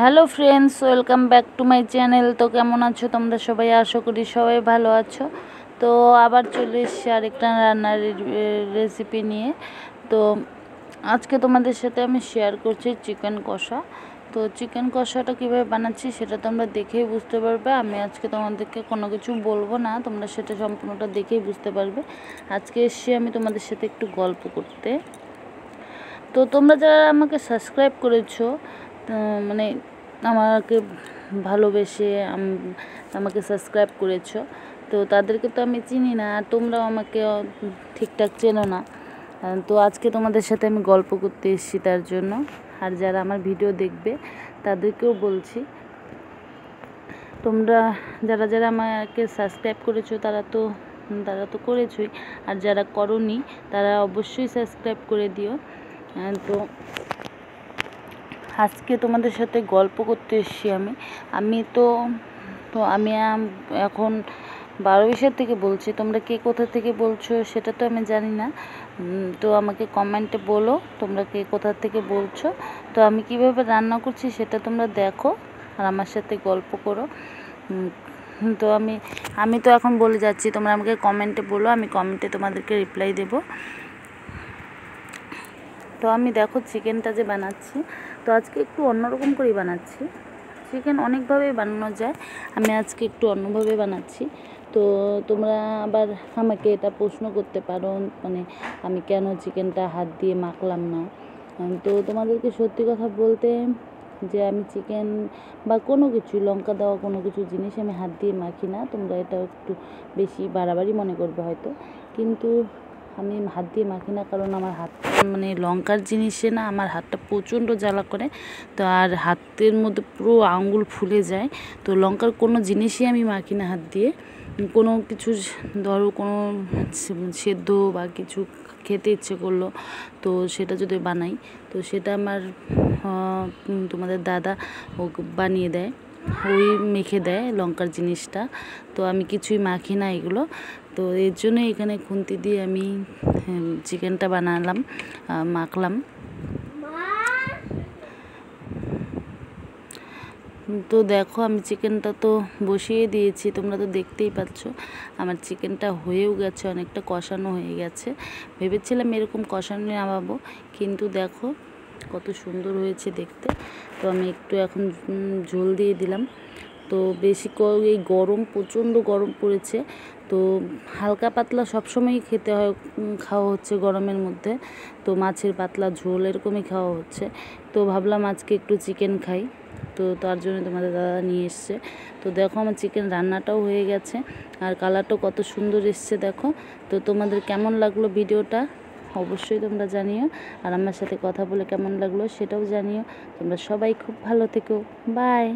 Hello friends, welcome back to my channel. তো কেমন আছো তোমরা সবাই? আশা করি সবাই ভালো আছো। তো আবার চলে এসেছি আরেকটা রান্নার রেসিপি নিয়ে। তো আজকে তোমাদের সাথে আমি শেয়ার করছি চিকেন কষা। তো চিকেন কষাটা কীভাবে বানাচ্ছি সেটা তোমরা দেখেই বুঝতে পারবে। আমি আজকে তোমাদেরকে কোনো কিছু বলবো না, তোমরা সেটা সম্পূর্ণটা দেখেই বুঝতে পারবে। আজকে এসেছি আমি তোমাদের সাথে একটু গল্প করতে। তো তোমরা যারা আমাকে সাবস্ক্রাইব করেছো, মানে আমাকে ভালোবেসে আমাকে সাবস্ক্রাইব করেছো, তো তাদেরকে তো আমি চিনি না, আর তোমরাও আমাকে ঠিকঠাক চেনো না। তো আজকে তোমাদের সাথে আমি গল্প করতে এসেছি তার জন্য। আর যারা আমার ভিডিও দেখবে তাদেরকেও বলছি, তোমরা যারা যারা আমাকে সাবস্ক্রাইব করেছো তারা তো করেছোই, আর যারা করোনি তারা অবশ্যই সাবস্ক্রাইব করে দিও। তো আজকে তোমাদের সাথে গল্প করতে এসেছি আমি এখন 12-20 থেকে বলছি। তোমরা কে কোথা থেকে বলছো সেটা তো আমি জানি না। তো আমাকে কমেন্টে বলো তোমরা কে কোথা থেকে বলছো। তো আমি কিভাবে রান্না করছি সেটা তোমরা দেখো আর আমার সাথে গল্প করো। তো আমি তো এখন বলে যাচ্ছি, তোমরা আমাকে কমেন্টে বলো, আমি কমেন্টে তোমাদেরকে রিপ্লাই দেবো। তো আমি দেখো চিকেনটা যে বানাচ্ছি, তো আজকে একটু অন্যরকম করেই বানাচ্ছি। চিকেন অনেকভাবেই বানানো যায়, আমি আজকে একটু অন্যভাবে বানাচ্ছি। তো তোমরা আবার আমাকে এটা প্রশ্ন করতে পারো, মানে আমি কেন চিকেনটা হাত দিয়ে মাখলাম না। তো তোমাদেরকে সত্যি কথা বলতে, যে আমি চিকেন বা কোনো কিছু লঙ্কা দেওয়া কোনো কিছু জিনিস আমি হাত দিয়ে মাখি না। তোমরা এটা একটু বেশি বাড়াবাড়ি মনে করবে হয়তো, কিন্তু আমি হাত দিয়ে মাখি না, কারণ আমার হাত মানে লঙ্কার জিনিসে না আমার হাতটা প্রচণ্ড জ্বালা করে। তো আর হাতের মধ্যে পুরো আঙুল ফুলে যায়। তো লঙ্কার কোনো জিনিসই আমি মাখি না হাত দিয়ে। কোনো কিছু ধরো কোনো সেদ্ধ বা কিছু খেতে ইচ্ছে করলো, তো সেটা যদি বানাই, তো সেটা আমার তোমাদের দাদা ও বানিয়ে দেয়, ওই মেখে দেয় লঙ্কার জিনিসটা। তো আমি কিছুই মাখি না এগুলো। তো এর জন্য এখানে খুন্তি দিয়ে আমি চিকেনটা বানালাম, মাখলাম। তো দেখো আমি চিকেনটা তো বসিয়ে দিয়েছি, তোমরা তো দেখতেই পাচ্ছ আমার চিকেনটা হয়েও গেছে, অনেকটা কষানো হয়ে গেছে। ভেবেছিলাম এরকম কষানো নামাবো, কিন্তু দেখো কত সুন্দর হয়েছে দেখতে। তো আমি একটু এখন ঝোল দিয়ে দিলাম। তো বেশি এই গরম, প্রচণ্ড গরম পড়েছে, তো হালকা পাতলা সবসময়ই খেতে হয়, খাওয়া হচ্ছে গরমের মধ্যে। তো মাছের পাতলা ঝোল এরকমই খাওয়া হচ্ছে। তো ভাবলাম আজকে একটু চিকেন খাই, তো তার জন্য তোমাদের দাদা নিয়ে এসছে। তো দেখো আমার চিকেন রান্নাটাও হয়ে গেছে, আর কালারটাও কত সুন্দর এসছে দেখো। তো তোমাদের কেমন লাগলো ভিডিওটা অবশ্যই তোমরা জানিও, আর আমার সাথে কথা বলে কেমন লাগলো সেটাও জানিও। তোমরা সবাই খুব ভালো থেকো, বাই।